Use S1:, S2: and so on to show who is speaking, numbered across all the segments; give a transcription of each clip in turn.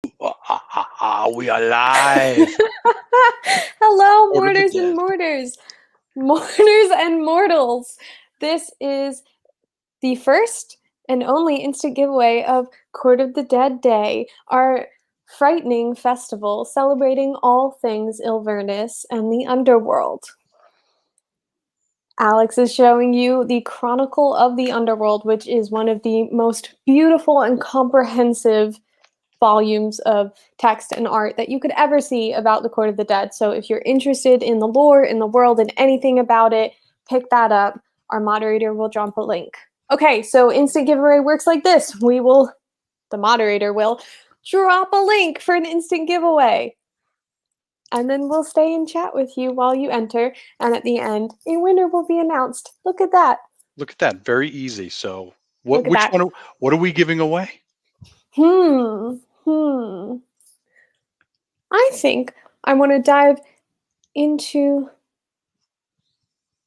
S1: We are live.
S2: Hello,
S1: Order the
S2: Mourners and
S1: dead.
S2: Mortars. Mourners and Mortals. This is the first and only instant giveaway of Court of the Dead Day, our frightening festival celebrating all things Ilvernus and the Underworld. Alex is showing you the Chronicle of the Underworld, which is one of the most beautiful and comprehensive volumes of text and art that you could ever see about the Court of the Dead. So if you're interested in the lore, in the world, and anything about it, pick that up. Our moderator will drop a link. Okay, so instant giveaway works like this. The moderator will drop a link for an instant giveaway. And then we'll stay in chat with you while you enter. And at the end, a winner will be announced. Look at that.
S1: Look at that. Very easy. So what are we giving away?
S2: I think I want to dive into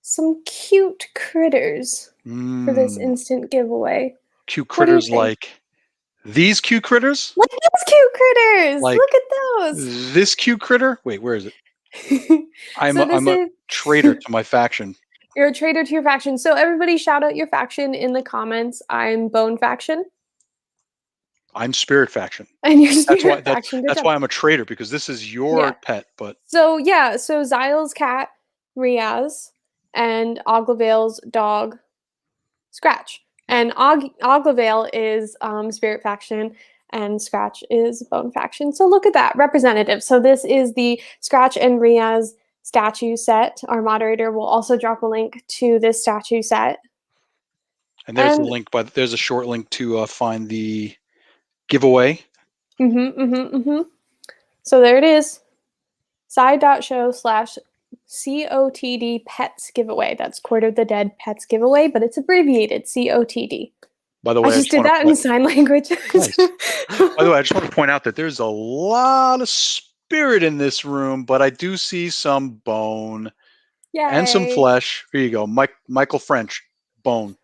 S2: some cute critters for this instant giveaway.
S1: Cute critters like these cute critters?
S2: Like those cute critters!
S1: Like
S2: look at those!
S1: This cute critter? Wait, where is it? I'm a traitor to my faction.
S2: You're a traitor to your faction. So everybody shout out your faction in the comments. I'm Bone Faction.
S1: I'm Spirit Faction.
S2: And you're Spirit Faction.
S1: That's why I'm a traitor, because this is your pet. But
S2: so Zyle's cat, Riaz, and Oglavale's dog, Scratch. And Oglavale is Spirit Faction, and Scratch is Bone Faction. So look at that, representative. So this is the Scratch and Riaz statue set. Our moderator will also drop a link to this statue set.
S1: And there's a link, but there's a short link to find the giveaway.
S2: So there it is. side.show /cotdpetsgiveaway. That's Court of the Dead Pets Giveaway, but it's abbreviated COTD.
S1: By the way,
S2: I just did that in sign language.
S1: Nice. By the way, I just want to point out that there's a lot of spirit in this room, but I do see some bone and some flesh. Here you go. Michael French, bone.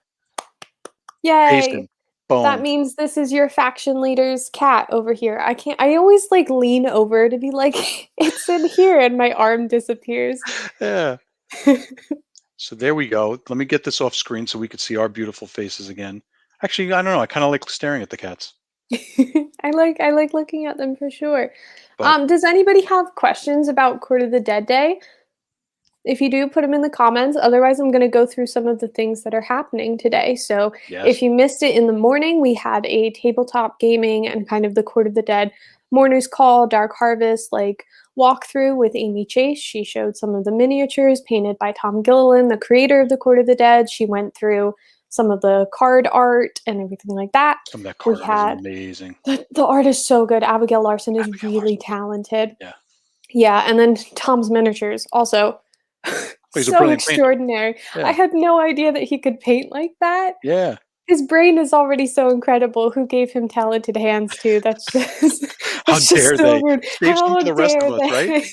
S2: Yay.
S1: Jason, bone.
S2: That means this is your faction leader's cat over here. I always like lean over to be like, it's in here, and my arm disappears.
S1: Yeah. So there we go. Let me get this off screen so we could see our beautiful faces again. Actually, I don't know. I kind of like staring at the cats.
S2: I like looking at them for sure. Does anybody have questions about Court of the Dead Day? If you do, put them in the comments. Otherwise, I'm going to go through some of the things that are happening today. So if you missed it in the morning, we had a tabletop gaming and kind of the Court of the Dead Mourners Call, Dark Harvest, like walkthrough with Amy Chase. She showed some of the miniatures painted by Tom Gilliland, the creator of the Court of the Dead. She went through some of the card art and everything like that.
S1: Some of that card art is amazing.
S2: The art is so good. Abigail Larson is really talented. Yeah, and then Tom's miniatures also so extraordinary. I had no idea that he could paint like that.
S1: Yeah.
S2: His brain is already so incredible. Who gave him talented hands too? That's just
S1: how dare they? Save some for the rest of us, right?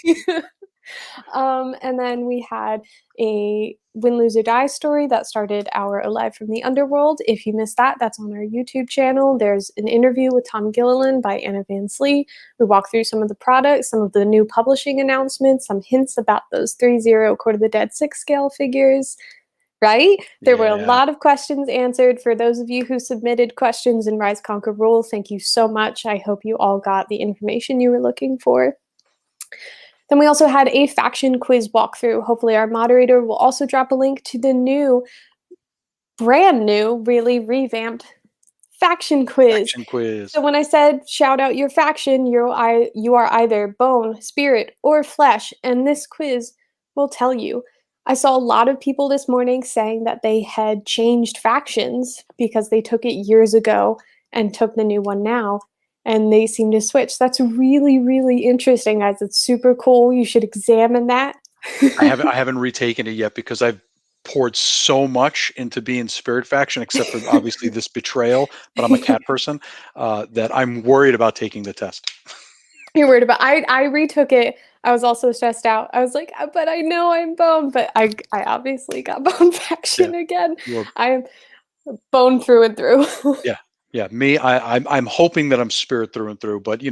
S2: And then we had a Win, Lose, or Die story that started our Alive from the Underworld. If you missed that, that's on our YouTube channel. There's an interview with Tom Gilliland by Anna Van Slee. We walk through some of the products, some of the new publishing announcements, some hints about those 3-0 Court of the Dead 6 scale figures. Right? There were a lot of questions answered. For those of you who submitted questions in Rise, Conquer, Rule, thank you so much. I hope you all got the information you were looking for. Then we also had a faction quiz walkthrough. Hopefully our moderator will also drop a link to the brand new, really revamped faction quiz. So when I said shout out your faction, you are either bone, spirit, or flesh, and this quiz will tell you. I saw a lot of people this morning saying that they had changed factions because they took it years ago and took the new one now, and they seem to switch. That's really, really interesting, guys. It's super cool. You should examine that.
S1: I haven't retaken it yet because I've poured so much into being Spirit Faction, except for obviously this betrayal, but I'm a cat person, that I'm worried about taking the test.
S2: You're worried about I retook it. I was also stressed out. I was like, but I know I'm Bone, but I obviously got Bone Faction again. I am Bone through and through.
S1: Yeah. Yeah, me, I'm hoping that I'm spirit through and through, but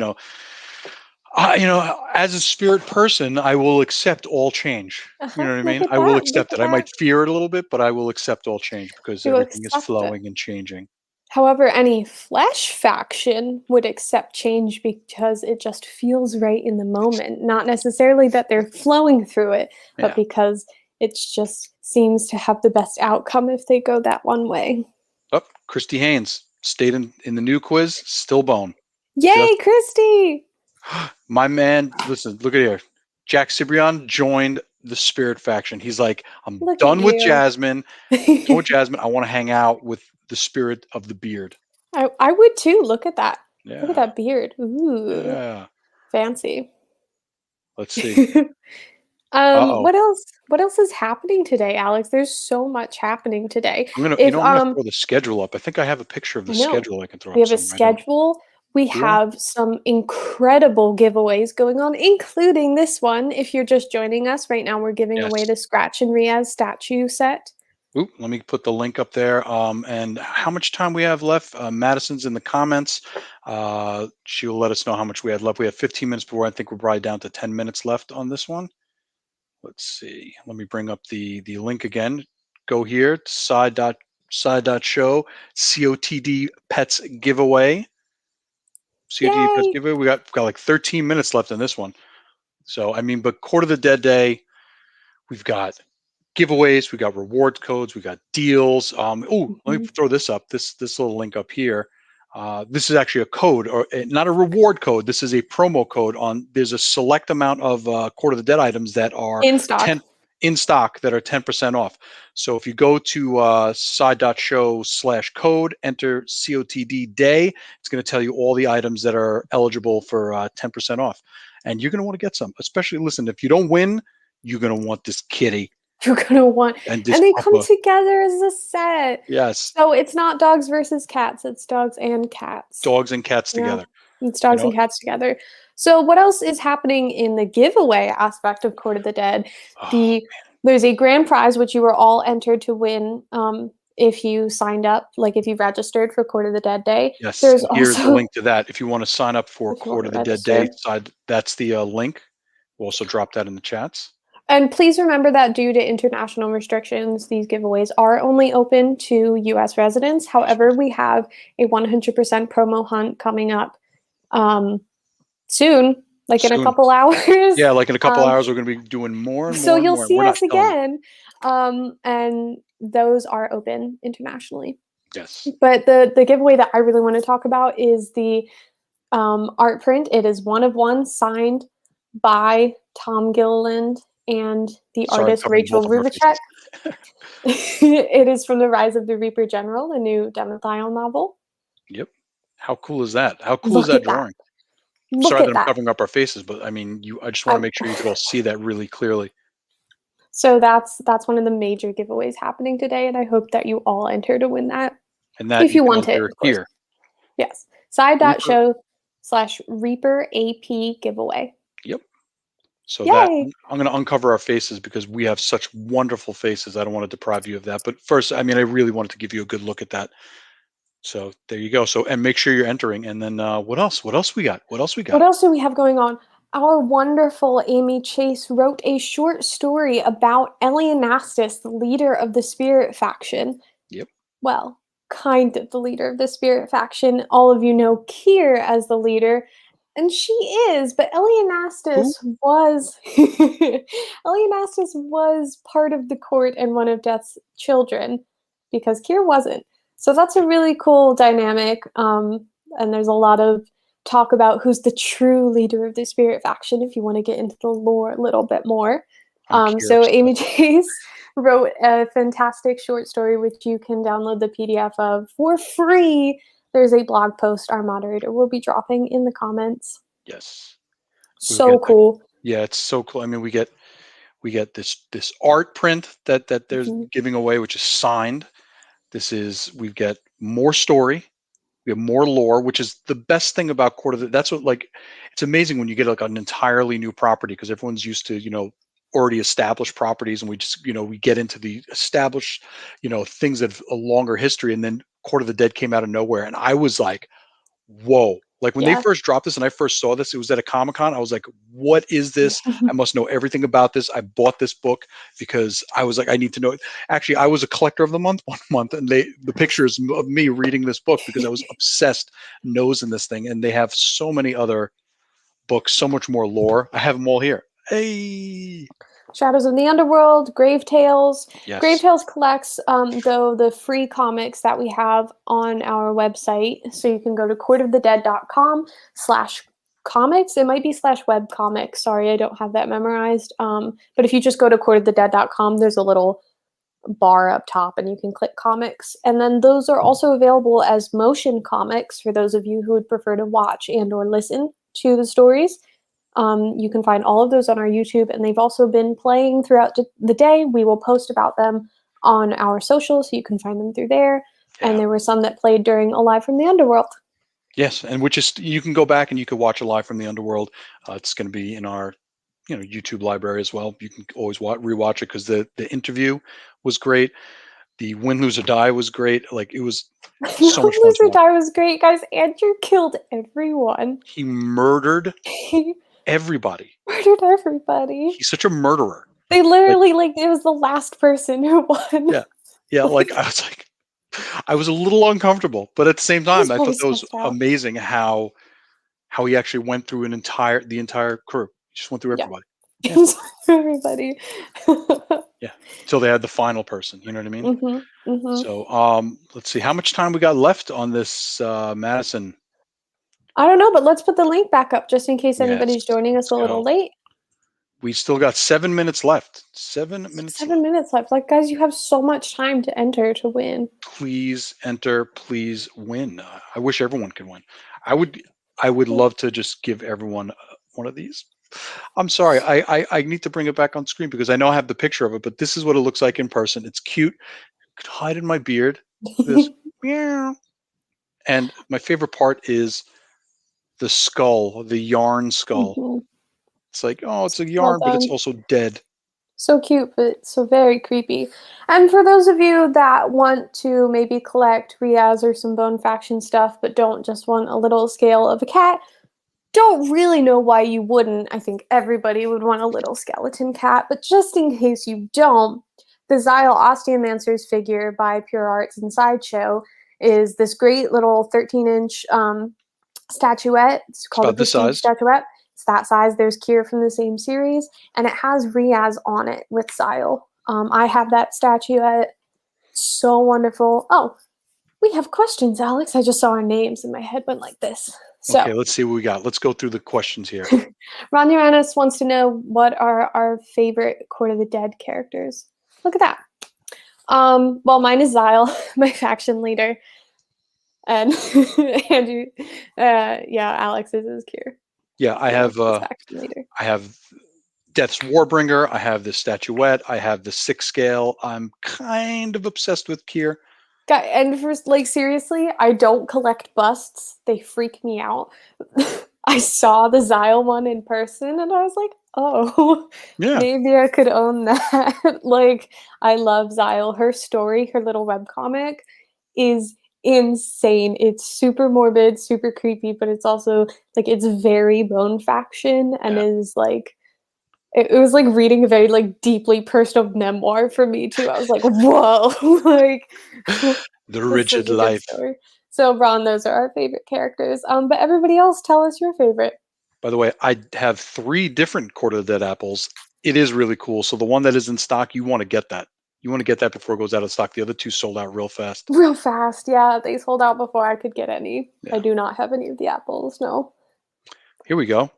S1: as a spirit person, I will accept all change. You know what I
S2: Look
S1: mean?
S2: at
S1: I will
S2: that. Look
S1: accept
S2: at
S1: it. I might
S2: that.
S1: fear it a little bit, but I will accept all change because
S2: You
S1: everything is
S2: accept it.
S1: flowing and changing.
S2: However, any flesh faction would accept change because it just feels right in the moment. Not necessarily that they're flowing through it, but
S1: Yeah.
S2: because it just seems to have the best outcome if they go that one way.
S1: Oh, Christy Haynes stayed in the new quiz, still bone. Just
S2: Yay, Christy!
S1: my man. Listen, look at here. Jack Cibrian joined the spirit faction. He's like, I'm
S2: Look at
S1: done with
S2: you.
S1: Jasmine. Done with Jasmine. I want to hang out with the spirit of the beard.
S2: I would too. Look at that. Look at
S1: Yeah.
S2: that beard. Ooh,
S1: Yeah.
S2: fancy.
S1: Let's see. Uh-oh.
S2: What else? What else is happening today, Alex? There's so much happening today.
S1: I'm
S2: If
S1: gonna throw the schedule up. I think I have a picture of the
S2: I know.
S1: schedule I can throw
S2: We
S1: up
S2: have a
S1: somewhere. I don't.
S2: schedule. We
S1: Do I?
S2: have some incredible giveaways going on, including this one. If you're just joining us right now, we're giving away
S1: Yes.
S2: the Scratch and Riaz statue set.
S1: Oop, let me put the link up there. And how much time we have left? Madison's in the comments. She'll let us know how much we had left. We have 15 minutes before. I think we're probably down to 10 minutes left on this one. Let's see. Let me bring up the link again. Go here to side.show COTD pets giveaway. COTD pets
S2: Yay!
S1: giveaway. We got like 13 minutes left in this one. So I mean, but Court of the Dead Day, we've got giveaways, we got reward codes, we got deals. Oh, let me
S2: Mhm.
S1: throw this up. This little link up here. This is actually a code, or not a reward code. This is a promo code on. There's a select amount of Court of the Dead items that are
S2: In stock.
S1: 10 in stock that are 10% off. So if you go to side.show/code, enter COTD day, it's going to tell you all the items that are eligible for 10% off. And you're going to want to get some, especially listen, if you don't win, you're going to want this kitty
S2: You're gonna want,
S1: and this
S2: and they come
S1: papa.
S2: together as a set.
S1: Yes,
S2: So it's not dogs versus cats, it's dogs and cats.
S1: dogs and cats
S2: Yeah,
S1: together.
S2: it's
S1: You
S2: dogs
S1: know,
S2: and cats together. So what else is happening in the giveaway aspect of Court of the Dead?
S1: oh,
S2: The There's a grand prize which you were all entered to win if you signed up, like if you registered for Court of the Dead Day.
S1: yes.
S2: There's
S1: And here's the
S2: also
S1: link to that. If you want to sign up for
S2: if you want
S1: Court
S2: to
S1: of the Dead Day
S2: register.
S1: side, that's the link. We'll also drop that in the chats.
S2: And please remember that due to international restrictions, these giveaways are only open to US residents.
S1: Yes,
S2: However, we have a 100% promo hunt coming up um, soon, like in a
S1: soon.
S2: couple hours.
S1: Yeah, like in a couple
S2: Um,
S1: hours, we're going to be doing more and
S2: so
S1: more and
S2: you'll
S1: more. And
S2: see
S1: we're not
S2: us
S1: done.
S2: again. And those are open internationally.
S1: Yes.
S2: But the giveaway that I really want to talk about is the art print. It is one of one signed by Tom Gilliland and the
S1: Sorry, I'm
S2: artist
S1: covering
S2: Rachel
S1: both of our
S2: Rubicek.
S1: faces.
S2: It is from The Rise of the Reaper General, a new Demethiel novel.
S1: Yep. How cool is that? How cool is
S2: Look
S1: that
S2: at that.
S1: drawing?
S2: Look
S1: Sorry that
S2: at
S1: I'm
S2: that.
S1: covering up our faces, but I mean, I just want to
S2: I,
S1: make sure you could all see that really clearly.
S2: so that's one of the major giveaways happening today, and I hope that you all enter to win that.
S1: And that
S2: If
S1: you
S2: you
S1: can
S2: want it,
S1: enter
S2: of course.
S1: here.
S2: Yes.
S1: Reaper.
S2: side.show/Reaper AP giveaway.
S1: Yep. So that
S2: Yay!
S1: I'm going to uncover our faces because we have such wonderful faces. I don't want to deprive you of that. But first, I mean, I really wanted to give you a good look at that. So there you go. So and make sure you're entering. And then what else? What else we got? What else we
S2: What
S1: got?
S2: else do we have going on? Our wonderful Amy Chase wrote a short story about Elianastus, the leader of the Spirit faction.
S1: Yep.
S2: Well, kind of the leader of the Spirit faction. All of you know Kier as the leader, and she is, but
S1: Who?
S2: Elianastus was Elianastus was part of the court and one of Death's children because Kier wasn't. So that's a really cool dynamic. And there's a lot of talk about who's the true leader of the Spirit faction if you want to get into the lore a little bit more.
S1: I'm curious.
S2: So Amy Chase wrote a fantastic short story which you can download the PDF of for free. There's a blog post our moderator will be dropping in the comments.
S1: Yes. We'll
S2: So
S1: get the
S2: cool.
S1: yeah, it's so cool. I mean, we get this art print that there's
S2: Mhm.
S1: giving away, which is signed. We get more story. We have more lore, which is the best thing about Court of the. That's what like it's amazing when you get like an entirely new property because everyone's used to already established properties, and we just we get into the established things that have a longer history, and then Court of the Dead came out of nowhere, and I was like, whoa. Like when they first dropped this and I first saw this, it was at a Comic-Con. I was like, what is this? I must know everything about this. I bought this book because I was like, I need to know it. Actually, I was a collector of the month one month, and the pictures of me reading this book because I was obsessed nosing this thing. And they have so many other books, so much more lore. I have them all here. Hey.
S2: Shadows of the Underworld, Grave Tales.
S1: Yes.
S2: Grave Tales collects, though, the free comics that we have on our website. So you can go to courtofthedead.com/comics. It might be /webcomics. Sorry, I don't have that memorized. But if you just go to courtofthedead.com, there's a little bar up top and you can click comics. And then those are also available as motion comics for those of you who would prefer to watch and or listen to the stories. You can find all of those on our YouTube, and they've also been playing throughout the day. We will post about them on our socials, so you can find them through there. Yeah. And there were some that played during Alive from the Underworld.
S1: Yes, and which is, you can go back and you can watch Alive from the Underworld. It's going to be in our YouTube library as well. You can always rewatch it because the interview was great. The Win, Lose, or Die was great. Like, it was so much fun.
S2: Lose or Die was great, guys. Andrew killed everyone.
S1: He murdered everybody.
S2: Murdered everybody.
S1: He's such a murderer.
S2: They literally, like, it was the last person who won.
S1: Yeah. Yeah, like, I was a little uncomfortable, but at the same time, I thought that was amazing how he actually went through the entire crew. He just went through everybody.
S2: Yeah. Everybody.
S1: Yeah. Until they had the final person. You know what I mean? Mm-hmm. Mm-hmm. So let's see. How much time we got left on this Madison?
S2: I don't know, but let's put the link back up just in case anybody's joining us a little late.
S1: We still got 7 minutes left. 7 minutes.
S2: 7 minutes left. Like, guys, you have so much time to enter to win.
S1: Please enter. Please win. I wish everyone could win. I would love to just give everyone one of these. I'm sorry. I need to bring it back on screen because I know I have the picture of it, but this is what it looks like in person. It's cute. I could hide in my beard. This meow. And my favorite part is the skull, the yarn skull. Mm-hmm. It's like, oh, it's a yarn, but it's also dead.
S2: So cute, but so very creepy. And for those of you that want to maybe collect Riaz or some Bone Faction stuff, but don't just want a little scale of a cat, don't really know why you wouldn't. I think everybody would want a little skeleton cat, but just in case you don't, the Zyle Osteomancer's figure by Pure Arts and Sideshow is this great little 13-inch statuette. It's called a Prestige statuette. It's that size. There's Kier from the same series, and it has Riaz on it with Zyle. I have that statuette. So wonderful. Oh, we have questions, Alex. I just saw our names and my head went like this. So,
S1: okay, let's see what we got. Let's go through the questions here.
S2: Ron Uranus wants to know what are our favorite Court of the Dead characters. Look at that. Well, mine is Zyle, my faction leader. And Andrew, Alex's is Kier.
S1: Yeah, I have Death's Warbringer. I have the statuette. I have the 6 scale. I'm kind of obsessed with Kier.
S2: And first, like, seriously, I don't collect busts. They freak me out. I saw the Zyle one in person and I was like, oh, yeah, maybe I could own that. Like, I love Zyle. Her story, her little webcomic is insane. It's super morbid, super creepy, but it's also like, it's very Bone Faction and is like, it was like reading a very like deeply personal memoir for me too. I was like, whoa, like
S1: the rigid life.
S2: So Ron, those are our favorite characters. But everybody else, tell us your favorite.
S1: By the way, I have 3 different Court of the Dead apples. It is really cool. So the one that is in stock, you want to get that. You want to get that before it goes out of stock. The other 2 sold out real fast.
S2: Real fast, yeah. They sold out before I could get any. Yeah. I do not have any of the apples, no.
S1: Here we go.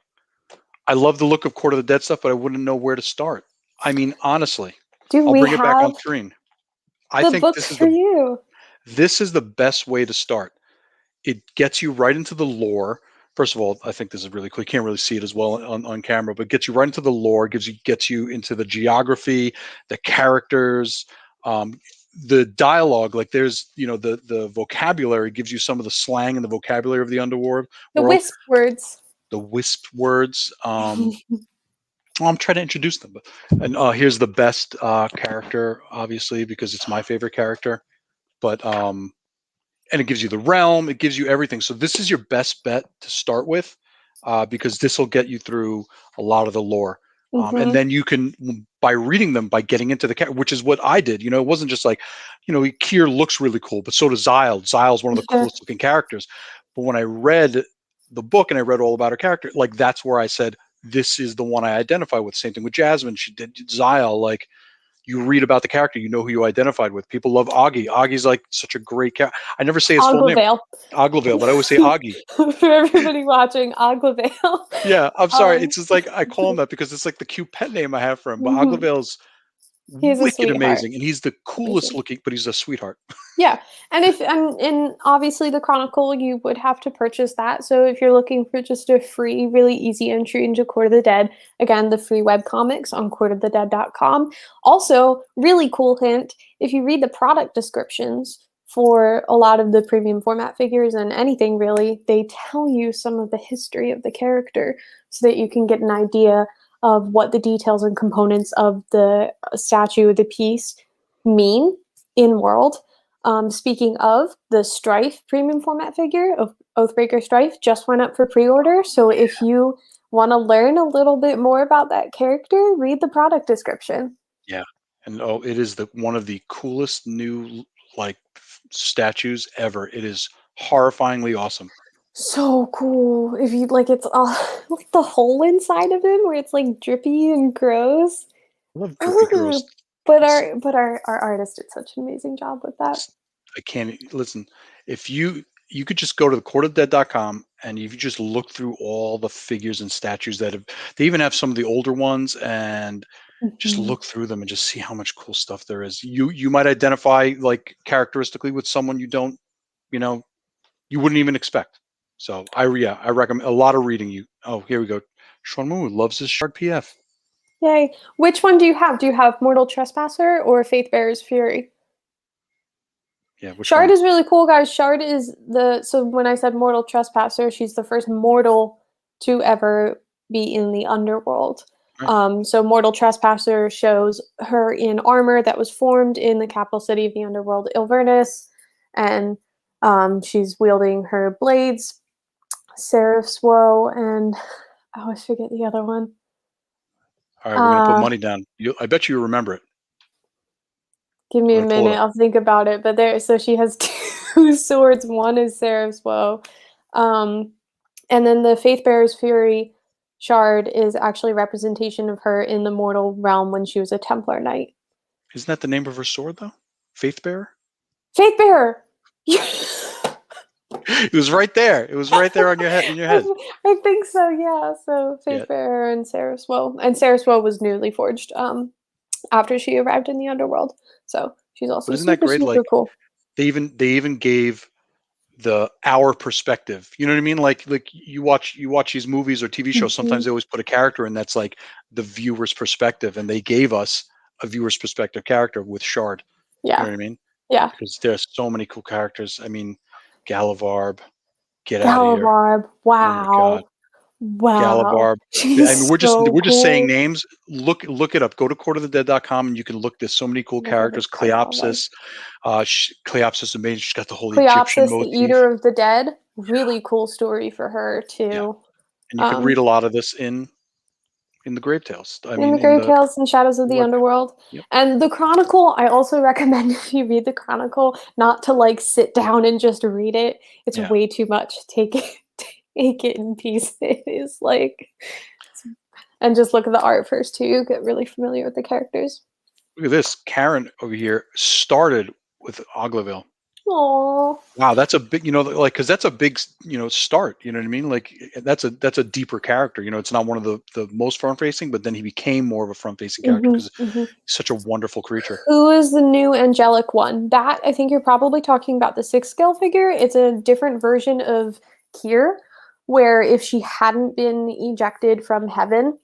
S1: I love the look of Court of the Dead stuff, but I wouldn't know where to start. I mean, honestly, I'll bring it back on screen. I think this is this is the best way to start. It gets you right into the lore. First of all, I think this is really cool. You can't really see it as well on camera, but gets you right into the lore, gets you into the geography, the characters, the dialogue. Like, there's, the vocabulary gives you some of the slang and the vocabulary of the Underworld.
S2: The wisp words.
S1: The wisp words. I'm trying to introduce them. And here's the best character, obviously, because it's my favorite character. But and it gives you the realm, it gives you everything. So this is your best bet to start with, because this will get you through a lot of the lore. And then you can, by reading them, by getting into the character, which is what I did. It wasn't just like, Kier looks really cool, but so does Zyle. Zyle's one of the coolest looking characters. But when I read the book and I read all about her character, like that's where I said, this is the one I identify with. Same thing with Jasmine. She did Zyle. Like, you read about the character, you know who you identified with. People love Augie. Augie's like such a great character. I never say his full name. Aglavale, but I always say Augie.
S2: For everybody watching, Aglavale.
S1: Yeah, I'm sorry. It's just like I call him that because it's like the cute pet name I have for him. But Aglavale's wicked amazing, and he's the coolest looking, but he's a sweetheart.
S2: Yeah, and obviously the Chronicle, you would have to purchase that. So if you're looking for just a free, really easy entry into Court of the Dead, again, the free webcomics on quotofthedead.com. Also, really cool hint, if you read the product descriptions for a lot of the premium format figures and anything really, they tell you some of the history of the character so that you can get an idea of what the details and components of the statue, the piece, mean in world. Speaking of, the Strife premium format figure of Oathbreaker Strife just went up for pre-order. So if you want to learn a little bit more about that character, read the product description.
S1: Yeah, and it is one of the coolest new statues ever. It is horrifyingly awesome.
S2: So cool. If you like, it's like the hole inside of him where it's like drippy and gross.
S1: I love drippy gross.
S2: But our artist did such an amazing job with that.
S1: I can't listen. If you could just go to the courtofdead.com and if you just look through all the figures and statues they even have some of the older ones, and just look through them and just see how much cool stuff there is. You might identify like characteristically with someone you don't, you wouldn't even expect. So I recommend a lot of reading. Oh, here we go. Sean Moon loves his Shard PF.
S2: Yay. Which one do you have? Do you have Mortal Trespasser or Faithbearer's Fury?
S1: Yeah,
S2: Shard is really cool, guys. Shard is so when I said Mortal Trespasser, she's the first mortal to ever be in the Underworld. Right. So Mortal Trespasser shows her in armor that was formed in the capital city of the Underworld, Ilvernus, and she's wielding her blades, Seraph's Woe, and I always forget the other one.
S1: All right, we're gonna put money down. I bet you remember it.
S2: Give me a minute, I'll think about it. So she has two swords. One is Seraph's Woe. And then the Faithbearer's Fury Shard is actually a representation of her in the mortal realm when she was a Templar Knight.
S1: Isn't that the name of her sword, though? Faithbearer?
S2: Faithbearer!
S1: It was right there. It was right there on your head. In your head.
S2: I think so. Yeah. So Faithbearer and Seraph's Woe, and Seraph's Woe was newly forged after she arrived in the Underworld. So she's also super cool.
S1: They even gave our perspective. You know what I mean? Like you watch these movies or TV shows. Sometimes they always put a character in that's like the viewer's perspective, and they gave us a viewer's perspective character with Shard.
S2: Yeah.
S1: You know what I mean?
S2: Yeah.
S1: Because there's so many cool characters. I mean, Galavarb, get out of here.
S2: Galavarb, wow.
S1: Oh my God.
S2: Wow.
S1: Galavarb. I mean, we're just saying names. Look it up. Go to courtofthedead.com and you can look. There's so many cool characters. Cleopsis. Cleopsis amazing. She's got the whole Egyptian motif.
S2: The Eater of the Dead. Really cool story for her too.
S1: Yeah. And you can read a lot of this in the Grave Tales.
S2: The Grave Tales and Shadows of the Underworld. Yep. And the Chronicle, I also recommend if you read the Chronicle, not to like sit down and just read it. It's way too much. Take it in pieces. And just look at the art first too. Get really familiar with the characters.
S1: Look at this. Karen over here started with Aglavale.
S2: Aww.
S1: Wow, that's a big, because that's a big, start. You know what I mean? Like that's a deeper character. It's not one of the most front facing, but then he became more of a front facing character because he's such a wonderful creature.
S2: Who is the new angelic one? That I think you're probably talking about the 6 scale figure. It's a different version of Kier, where if she hadn't been ejected from heaven,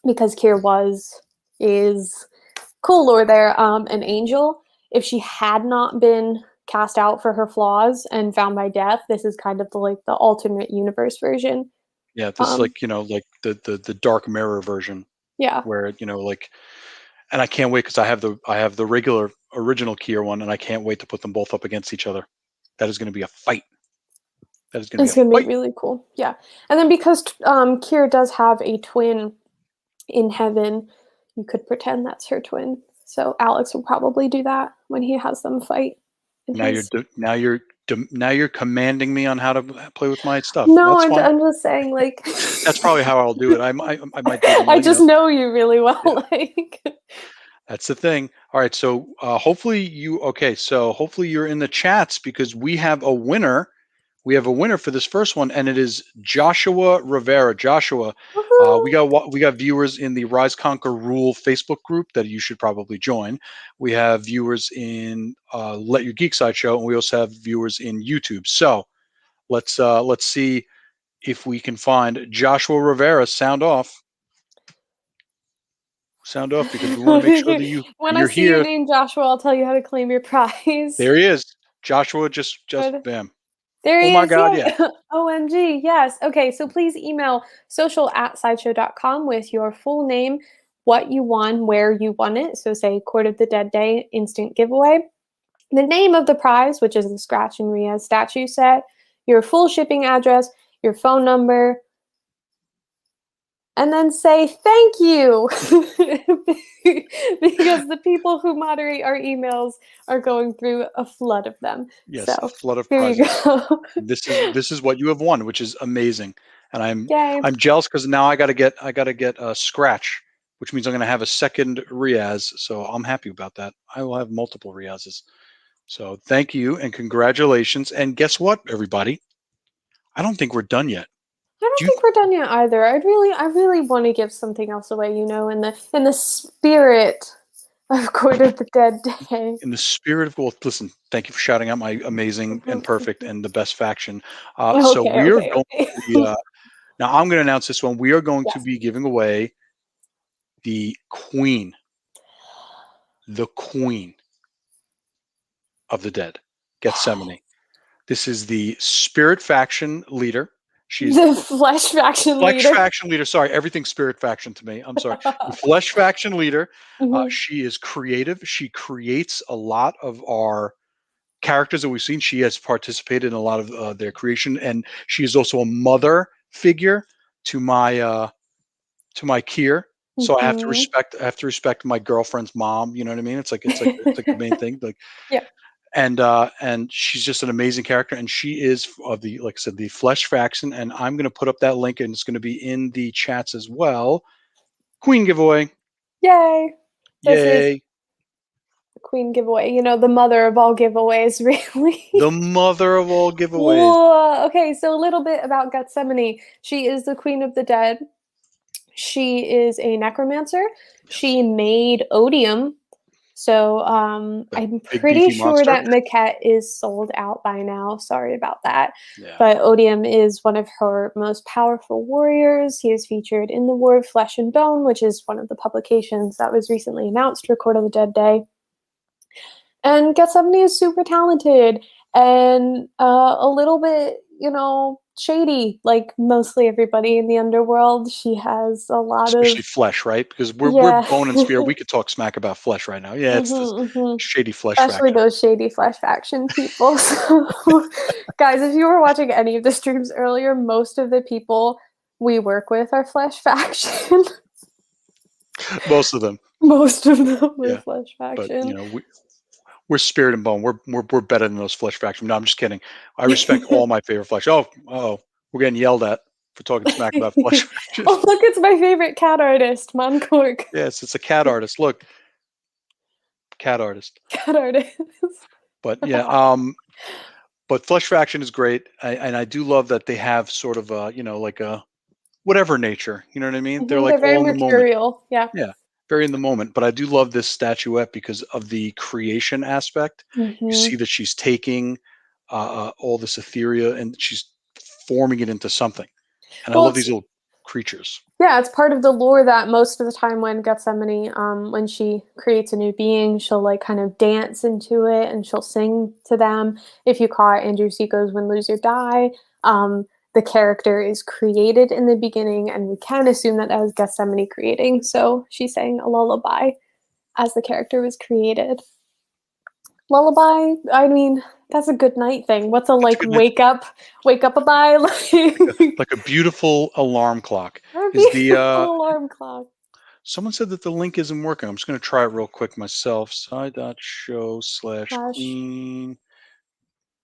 S2: because Kier is cool lore there, an angel. If she had not been cast out for her flaws and found by death, this is kind of the alternate universe version.
S1: Yeah, this is like the Dark Mirror version.
S2: Yeah.
S1: Where and I can't wait because I have the regular original Kier one, and I can't wait to put them both up against each other. That is going to be a fight. That is going to
S2: It's
S1: be a
S2: going to be
S1: fight.
S2: really cool. Yeah. And then because Kira does have a twin in heaven, you could pretend that's her twin. So Alex will probably do that when he has them fight.
S1: Now you're commanding me on how to play with my stuff.
S2: No,
S1: That's fine.
S2: I'm just saying, like.
S1: That's probably how I'll do it. I might do them.
S2: I just know you really well.
S1: Yeah.
S2: Like.
S1: That's the thing. All right. So hopefully you're in the chats because we have a winner. We have a winner for this first one, and it is Joshua Rivera. Joshua, we got viewers in the Rise Conquer Rule Facebook group that you should probably join. We have viewers in Let Your Geek Side show, and we also have viewers in YouTube. So let's see if we can find Joshua Rivera. Sound off. Sound off because we want to make sure that
S2: when I
S1: you're
S2: see
S1: here.
S2: your name, Joshua, I'll tell you how to claim your prize.
S1: There he is. Joshua just bam.
S2: There he
S1: Oh my
S2: is.
S1: God,
S2: Yay.
S1: yeah.
S2: OMG. Yes. Okay. So please email social@sideshow.com with your full name, what you won, where you won it. So say Court of the Dead Day instant giveaway. The name of the prize, which is the Scratch and Riaz statue set, your full shipping address, your phone number, and then say thank you because the people who moderate our emails are going through a flood of them.
S1: Yes,
S2: So
S1: a flood of
S2: here
S1: prizes.
S2: you go.
S1: This is what you have won, which is amazing, and
S2: Yay.
S1: I'm jealous because now I got to get a scratch, which means I'm going to have a second Riaz. So I'm happy about that. I will have multiple Riazes. So thank you and congratulations. And guess what, everybody? I don't think we're done yet.
S2: I don't think we're done yet either. I really want to give something else away, in the spirit of Court of the Dead Day.
S1: In the spirit of, well, listen, thank you for shouting out my amazing and perfect and the best faction.
S2: Okay,
S1: So we are going
S2: okay.
S1: to be, now I'm going to announce this one. We are going to
S2: Yes.
S1: be giving away the queen of the dead, Gethsemane. This is the spirit faction leader. She's
S2: the flesh faction leader.
S1: Faction leader. Sorry, everything's spirit faction to me. I'm sorry. The flesh faction leader. She is creative. She creates a lot of our characters that we've seen. She has participated in a lot of their creation, and she is also a mother figure to my Kier. So I have to respect my girlfriend's mom. You know what I mean? It's like the main thing. Like,
S2: yeah.
S1: And she's just an amazing character, and she is of the, like I said, the flesh faction. And I'm going to put up that link, and it's going to be in the chats as well. Queen giveaway.
S2: Yay! This
S1: Yay!
S2: Is the queen giveaway. The mother of all giveaways, really.
S1: The mother of all giveaways.
S2: Whoa. Okay, so a little bit about Gethsemane. She is the queen of the dead. She is a necromancer. Yes. She made odium. So I'm pretty sure that maquette is sold out by now. Sorry about that. Yeah. But Odium is one of her most powerful warriors. He is featured in the War of Flesh and Bone, which is one of the publications that was recently announced for Court of the Dead Day. And Gethsemane is super talented and a little bit, shady, like mostly everybody in the Underworld. She has a lot
S1: especially flesh, right? Because we're bone and spear. We could talk smack about flesh right now. Yeah, it's shady flesh
S2: especially
S1: faction.
S2: Those shady flesh faction people. So, guys, if you were watching any of the streams earlier, most of the people we work with are flesh faction.
S1: Most of them.
S2: Most of them are flesh faction.
S1: But we're spirit and bone. We're better than those flesh faction. No, I'm just kidding. I respect all my favorite flesh. Oh, we're getting yelled at for talking smack about flesh faction.
S2: Oh, look, it's my favorite cat artist, Moncork.
S1: Yes, it's a cat artist. Look, cat artist.
S2: Cat artist.
S1: But yeah, but flesh faction is great, and I do love that they have sort of a, like a whatever nature. You know what I mean? They're like
S2: very
S1: all in
S2: mercurial.
S1: The moment. Yeah. Very in the moment, but I do love this statuette because of the creation aspect. You see that she's taking all this etheria and she's forming it into something. And I love these little creatures. Yeah,
S2: it's part of the lore that most of the time when Gethsemane, when she creates a new being, she'll like kind of dance into it and she'll sing to them. If you caught Andrew Seiko's Win, Lose, or Die, the character is created in the beginning, and we can assume that was Gethsemane creating. So she sang a lullaby as the character was created. Lullaby, I mean, That's a good night thing. What's a
S1: That's a good night.
S2: wake up a bye?
S1: Like a beautiful alarm clock.
S2: A
S1: Is
S2: beautiful alarm clock.
S1: someone said that the link isn't working. I'm just going to try it real quick myself. side.show/queen.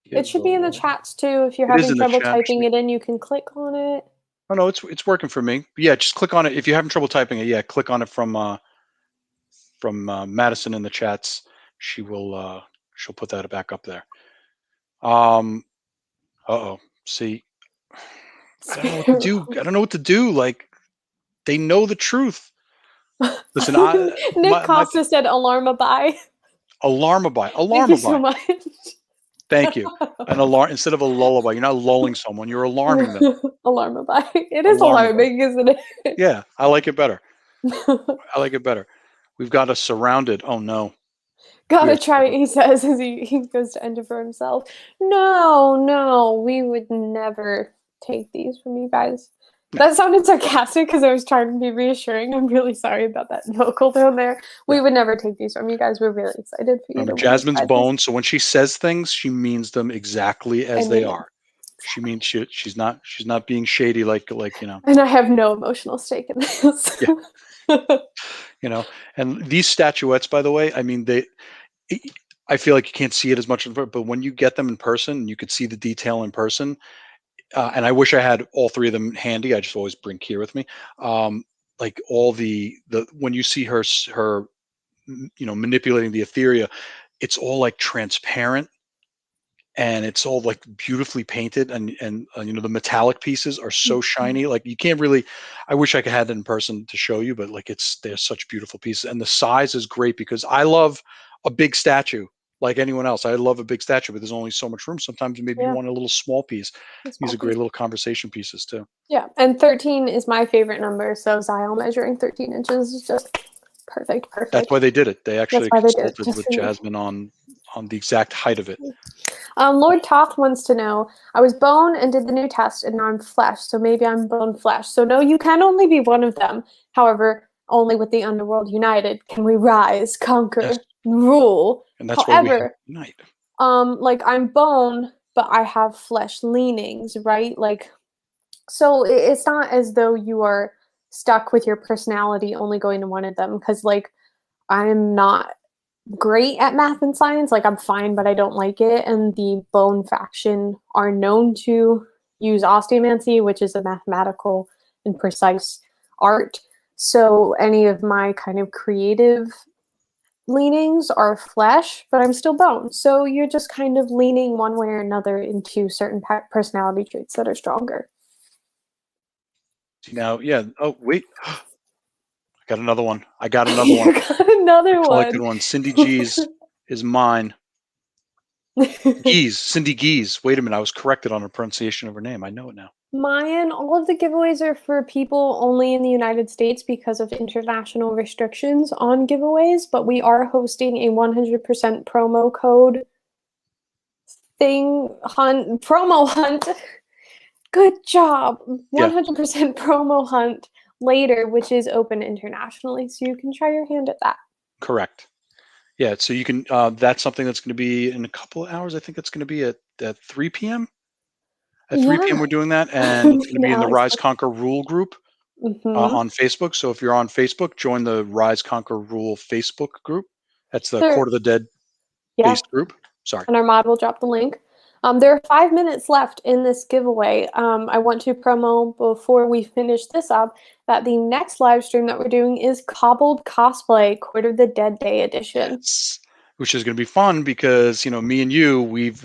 S2: It should be in the chats too. If you're
S1: It is
S2: having
S1: in the
S2: trouble
S1: chat.
S2: typing it in, you can click on it.
S1: Oh no, it's working for me. But yeah, just click on it if you're having trouble typing it. Yeah, click on it from Madison in the chats. She'll put that back up there. Uh-oh. See, I don't know what to do. I don't know what to do. Like, they know the truth. Listen,
S2: Nick Costa said alarm-a-bye.
S1: Alarm-a-bye.
S2: Thank you so much.
S1: Thank you. An alarm instead of a lullaby. You're not lulling someone. You're alarming them.
S2: Alarm-a-bye. It is
S1: Alarm-a-bye.
S2: alarming, isn't it?
S1: Yeah, I like it better. I like it better. We've got us surrounded. Oh no.
S2: Gotta try it, he says as he goes to enter for himself. No, we would never take these from you guys. That sounded sarcastic because I was trying to be reassuring. I'm really sorry about that vocal tone there. We would never take these from you guys. We're really excited for you.
S1: Remember, Jasmine's bone. So when she says things, she means them exactly as they are. She means she's not being shady like you know.
S2: And I have no emotional stake in this.
S1: Yeah. You know, and these statuettes, by the way, I mean I feel like you can't see it as much, but when you get them in person, you could see the detail in person. And I wish I had all three of them handy. I just always bring Kier with me. Like all the when you see her manipulating the etheria, it's all like transparent and it's all like beautifully painted and the metallic pieces are so shiny. Like you can't really, I wish I could have it in person to show you, but like they're such beautiful pieces and the size is great because I love a big statue like anyone else. I love a big statue, but there's only so much room. Sometimes maybe you want a little small piece. These are great little conversation pieces too.
S2: Yeah, and 13 is my favorite number, so Zion measuring 13 inches is just perfect.
S1: That's why they did it. They actually consulted with Jasmine on the exact height of it.
S2: Lord Toth wants to know, I was bone and did the new test, and now I'm flesh, so maybe I'm bone flesh. So no, you can only be one of them. However, only with the Underworld united can we rise, conquer, rule.
S1: And that's why we unite.
S2: Like I'm bone, but I have flesh leanings, right? Like, so it's not as though you are stuck with your personality only going to one of them, because like I'm not great at math and science. Like I'm fine, but I don't like it. And the bone faction are known to use osteomancy, which is a mathematical and precise art. So any of my kind of creative leanings are flesh, but I'm still bone. So you're just kind of leaning one way or another into certain personality traits that are stronger.
S1: Now, yeah. Oh, wait. I got another one. I got another one.
S2: Got another
S1: collected one. Cindy G's is mine. Geese. Cindy Geese. Wait a minute. I was corrected on the pronunciation of her name. I know it now.
S2: Mayan, all of the giveaways are for people only in the United States because of international restrictions on giveaways, but we are hosting a 100% promo code promo hunt. Good job. 100% promo hunt later, which is open internationally, so you can try your hand at that.
S1: Correct. Yeah, so you can that's something that's going to be in a couple of hours. I think it's going to be at 3 p.m. At 3 p.m. we're doing that, and it's going to be in the Rise Conquer Rule group on Facebook. So if you're on Facebook, join the Rise Conquer Rule Facebook group. That's the Court of the Dead based group. Sorry.
S2: And our mod will drop the link. There are 5 minutes left in this giveaway. I want to promo before we finish this up that the next live stream that we're doing is Cobbled Cosplay Court of the Dead Day edition.
S1: Yes. Which is going to be fun because me and you, we've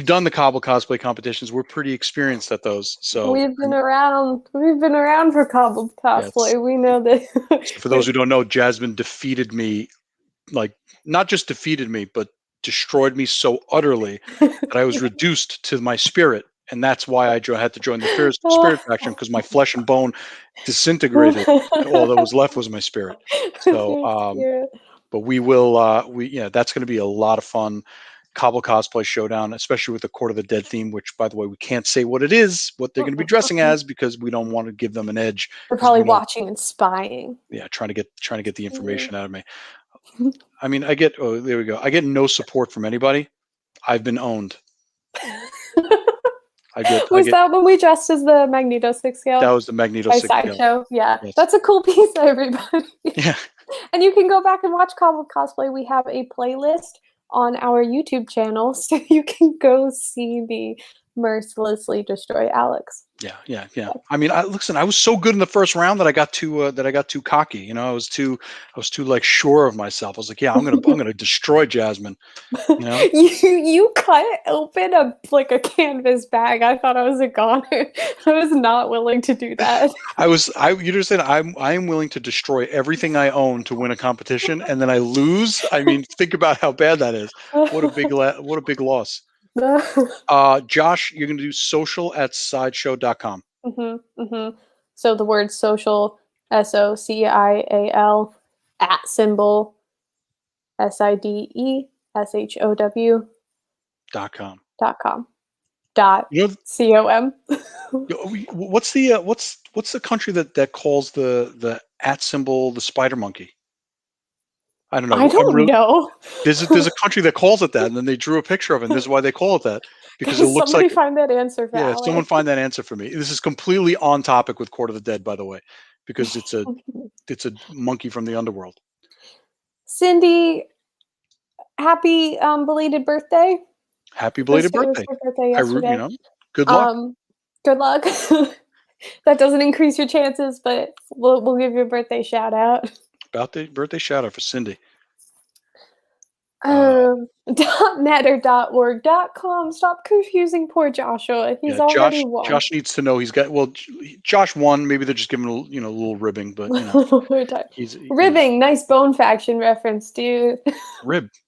S1: done the Cobble cosplay competitions. We're pretty experienced at those. So
S2: we've been around for Cobbled cosplay. Yes. We know that.
S1: So for those who don't know, Jasmine defeated me, like not just defeated me, but destroyed me so utterly that I was reduced to my spirit. And that's why I had to join the spirit faction, because my flesh and bone disintegrated. All that was left was my spirit. So, but we will, that's going to be a lot of fun. Cobble Cosplay Showdown, especially with the Court of the Dead theme, which, by the way, we can't say what it is, what they're going to be dressing as, because we don't want to give them an edge.
S2: They're probably watching and spying.
S1: Yeah, trying to get the information out of me. I mean, there we go. I get no support from anybody. I've been owned.
S2: Was that when we dressed as the Magneto 6 scale?
S1: That was the Magneto
S2: by
S1: 6
S2: side
S1: scale.
S2: show. Yeah,
S1: Yes.
S2: that's a cool piece, everybody.
S1: Yeah.
S2: And you can go back and watch Comic Cosplay. We have a playlist on our YouTube channel, so you can go see the mercilessly destroy Alex.
S1: Yeah. I mean, I was so good in the first round that I got too cocky. You know, I was too like sure of myself. I was like, yeah, I'm gonna destroy Jasmine. You know,
S2: you cut open a canvas bag. I thought I was a goner. I was not willing to do that.
S1: you just said I am willing to destroy everything I own to win a competition, and then I lose. I mean, think about how bad that is. What a big loss. Josh, you're gonna do social@sideshow.com.
S2: So the word social, SOCIAL, @ SIDESHOW.com. .com.
S1: What's the country that calls the @ the spider monkey? I don't know.
S2: I don't know.
S1: There's a country that calls it that, and then they drew a picture of it. And this is why they call it that, because it looks
S2: somebody
S1: like.
S2: Find that answer for
S1: Yeah,
S2: Alex.
S1: someone find that answer for me. This is completely on topic with Court of the Dead, by the way, because it's a monkey from the Underworld.
S2: Cindy, happy belated birthday.
S1: Happy belated birthday.
S2: It was her birthday yesterday.
S1: Good luck.
S2: Good luck. That doesn't increase your chances, but we'll give you a birthday shout out.
S1: About the birthday shout out for Cindy.
S2: .net or .org.com. Stop confusing poor Joshua. He's already won.
S1: Josh needs to know he's got. Well, Josh won. Maybe they're just giving a little ribbing, but you know,
S2: ribbing. Nice Bone Faction reference, dude.
S1: Ribs.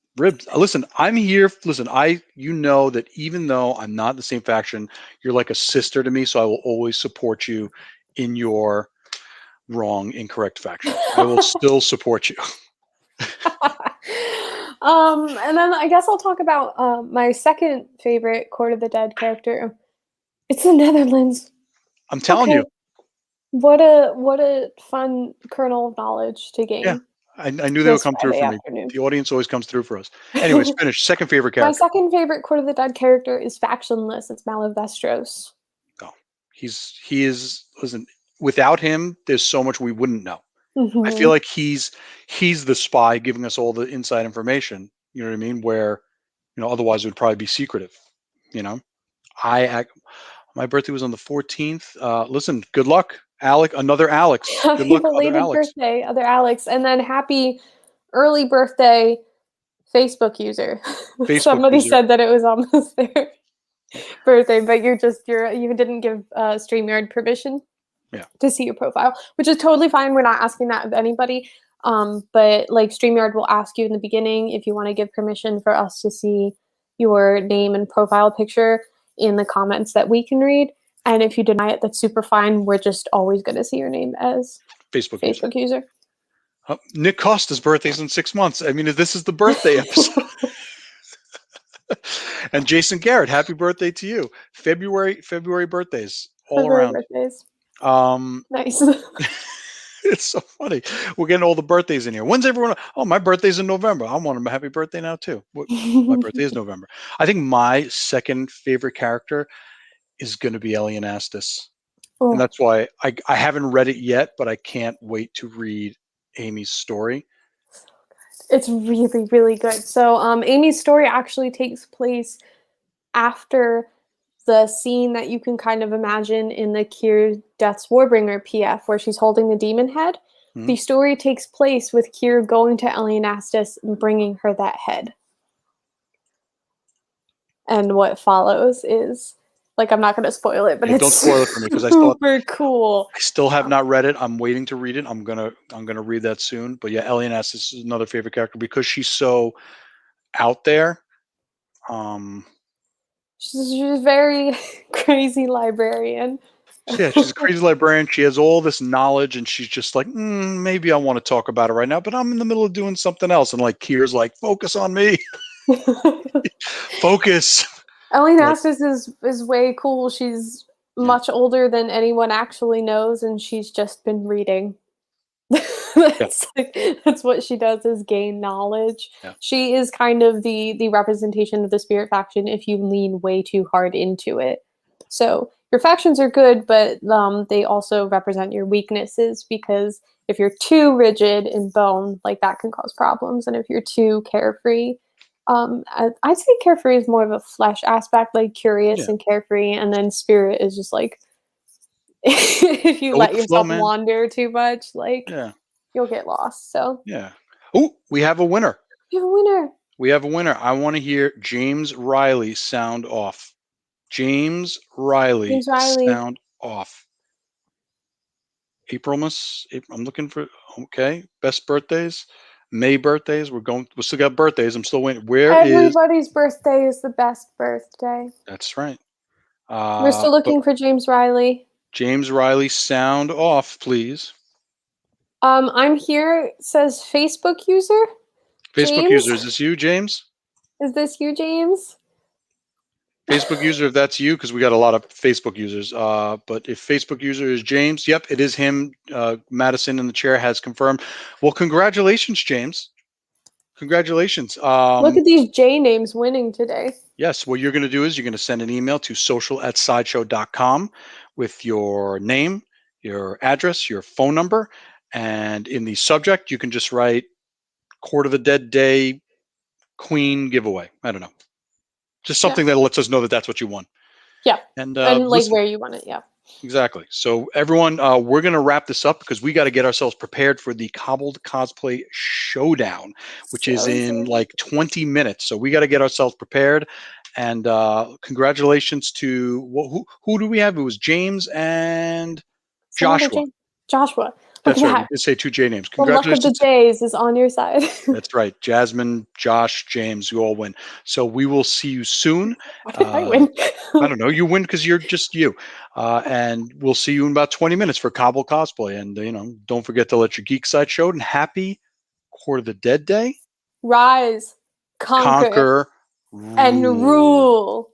S1: Listen, I'm here. Listen, you know that even though I'm not the same faction, you're like a sister to me. So I will always support you in your incorrect faction. I will still support you.
S2: And then I guess I'll talk about my second favorite Court of the Dead character. It's the Netherlands.
S1: I'm telling you.
S2: What a fun kernel of knowledge to gain.
S1: Yeah, I knew they would come through for me. The audience always comes through for us. Anyways, finish. Second favorite character.
S2: My second favorite Court of the Dead character is factionless. It's Malavestros.
S1: Oh, he is. Listen, without him, there's so much we wouldn't know. I feel like he's the spy giving us all the inside information. You know what I mean? Where, otherwise it would probably be secretive. You know, my birthday was on the 14th. Listen, good luck, Alec. Another Alex. Good luck,
S2: belated birthday, other Alex, and then happy early birthday, Facebook user. Somebody said that it was almost their birthday, but you didn't give StreamYard permission.
S1: Yeah.
S2: To see your profile, which is totally fine. We're not asking that of anybody. But like StreamYard will ask you in the beginning if you want to give permission for us to see your name and profile picture in the comments that we can read. And if you deny it, that's super fine. We're just always going to see your name as Facebook user.
S1: Nick Costa's birthday's in 6 months. I mean, this is the birthday episode. And Jason Garrett, happy birthday to you. February birthdays all around.
S2: Birthdays. Nice.
S1: It's so funny. We're getting all the birthdays in here. When's everyone? Oh, my birthday's in November. I want a happy birthday now too. My birthday is November. I think my second favorite character is going to be Ellie Anastas. Oh. And that's why I haven't read it yet, but I can't wait to read Amy's story.
S2: It's really, really good. So Amy's story actually takes place after the scene that you can kind of imagine in the Kier Death's Warbringer PF, where she's holding the demon head. Mm-hmm. The story takes place with Kier going to Ellie Anastas and bringing her that head. And what follows is, I'm not going to spoil it, but it's
S1: don't spoil it for me because
S2: super cool.
S1: I still have not read it. I'm waiting to read it. I'm gonna read that soon. But yeah, Ellie Anastas is another favorite character because she's so out there.
S2: She's a very crazy librarian.
S1: Yeah, she's a crazy librarian. She has all this knowledge, and she's just like, maybe I want to talk about it right now, but I'm in the middle of doing something else. And Kier's like, focus on me. Focus.
S2: Ellie Anastas is way cool. She's much older than anyone actually knows, and she's just been reading. That's what she does, is gain knowledge.
S1: Yeah.
S2: She is kind of the representation of the spirit faction if you lean way too hard into it. So your factions are good, but they also represent your weaknesses, because if you're too rigid in bone, like, that can cause problems. And if you're too carefree, I'd say carefree is more of a flesh aspect, like curious and carefree, and then spirit is just like, if you
S1: Go with
S2: let
S1: the flow,
S2: yourself
S1: man.
S2: wander too much, like,
S1: Yeah.
S2: you'll get lost. So
S1: Yeah. Oh, we have a winner.
S2: you have a winner.
S1: We have a winner. I want to hear James Riley sound off. James Riley, sound off. Aprilmas. I'm looking for. Okay. Best birthdays. May birthdays. We still got birthdays. I'm still waiting. Where is?
S2: Everybody's birthday is the best birthday.
S1: That's right.
S2: We're still looking for James Riley.
S1: James Riley, sound off, please.
S2: I'm here. It says Facebook user.
S1: Facebook
S2: James?
S1: user, is this you, James?
S2: Is this you, James?
S1: Facebook user, if that's you, because we got a lot of Facebook users. But if Facebook user is James, yep, it is him. Madison in the chair has confirmed. Well, congratulations, James. Congratulations.
S2: Look at these J names winning today.
S1: Yes, what you're going to do is you're going to send an email to social@sideshow.com with your name, your address, your phone number, and in the subject, you can just write Court of the Dead Day Queen giveaway. I don't know. Just something that lets us know that that's what you won.
S2: Yeah.
S1: And
S2: like
S1: listen,
S2: where you want it. Yeah.
S1: Exactly. So everyone, we're going to wrap this up because we got to get ourselves prepared for the Cobbled Cosplay Showdown, which is in like 20 minutes. So we got to get ourselves prepared. And congratulations to who do we have? It was James and Joshua.
S2: Joshua.
S1: That's right. You did say two J names.
S2: The luck of the J's is on your side.
S1: That's right. Jasmine, Josh, James, you all win. So we will see you soon.
S2: What if I win?
S1: I don't know. You win because you're just you. And we'll see you in about 20 minutes for Cobble Cosplay. And, don't forget to let your geek side show. And happy Court of the Dead Day.
S2: Rise, conquer, and rule.